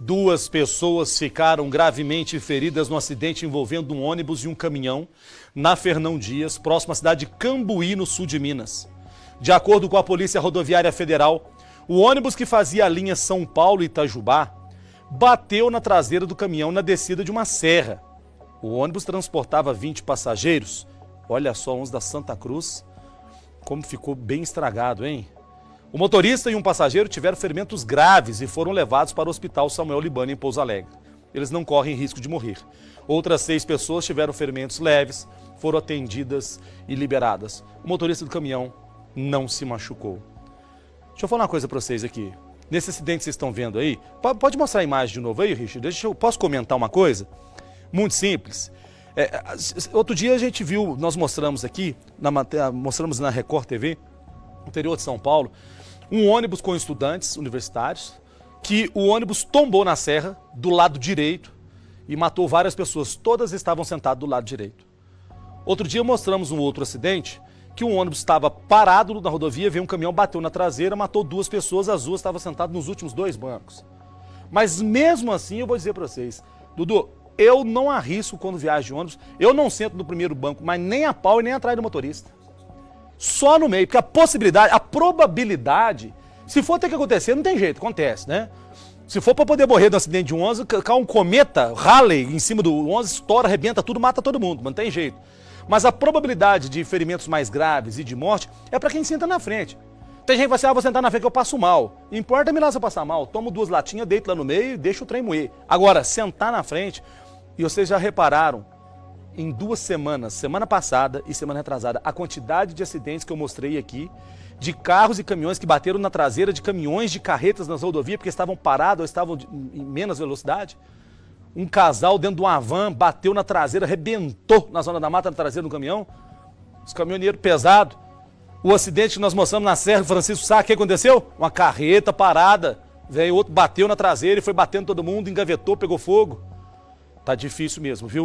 Duas pessoas ficaram gravemente feridas no acidente envolvendo um ônibus e um caminhão na Fernão Dias, próximo à cidade de Cambuí, no sul de Minas. De acordo com a Polícia Rodoviária Federal, o ônibus que fazia a linha São Paulo-Itajubá bateu na traseira do caminhão na descida de uma serra. O ônibus transportava 20 passageiros. Olha só, uns da Santa Cruz, como ficou bem estragado, hein? O motorista e um passageiro tiveram ferimentos graves e foram levados para o Hospital Samuel Libani, em Pouso Alegre. Eles não correm risco de morrer. Outras 6 pessoas tiveram ferimentos leves, foram atendidas e liberadas. O motorista do caminhão não se machucou. Deixa eu falar uma coisa para vocês aqui. Nesse acidente que vocês estão vendo aí, pode mostrar a imagem de novo aí, Richard? Posso comentar uma coisa? Muito simples. Outro dia a gente viu, nós mostramos aqui, mostramos na Record TV, no interior de São Paulo, um ônibus com estudantes universitários, que o ônibus tombou na serra do lado direito e matou várias pessoas. Todas estavam sentadas do lado direito. Outro dia mostramos um outro acidente, que um ônibus estava parado na rodovia, veio um caminhão, bateu na traseira, matou 2 pessoas, as 2 estavam sentadas nos últimos 2 bancos. Mas mesmo assim, eu vou dizer para vocês, Dudu, eu não arrisco quando viajo de ônibus, eu não sento no primeiro banco, mas nem a pau e nem atrás do motorista. Só no meio, porque a possibilidade, a probabilidade, se for ter que acontecer, não tem jeito, acontece, né? Se for para poder morrer de um acidente de um 11, cai um cometa, Halley, em cima do 11, estoura, arrebenta tudo, mata todo mundo, não tem jeito. Mas a probabilidade de ferimentos mais graves e de morte é para quem senta na frente. Tem gente que vai assim, vou sentar na frente que eu passo mal. Importa-me lá se eu passar mal, tomo 2 latinhas, deito lá no meio e deixo o trem moer. Agora, sentar na frente, e vocês já repararam, em 2 semanas, semana passada e semana retrasada, a quantidade de acidentes que eu mostrei aqui, de carros e caminhões que bateram na traseira de caminhões de carretas nas rodovias porque estavam parados ou estavam em menos velocidade. Um casal dentro de uma van bateu na traseira, arrebentou na zona da mata na traseira do caminhão. Os caminhoneiros pesados. O acidente que nós mostramos na Serra do Francisco Sá, o que aconteceu? Uma carreta parada, veio outro, bateu na traseira e foi batendo todo mundo, engavetou, pegou fogo. Tá difícil mesmo, viu?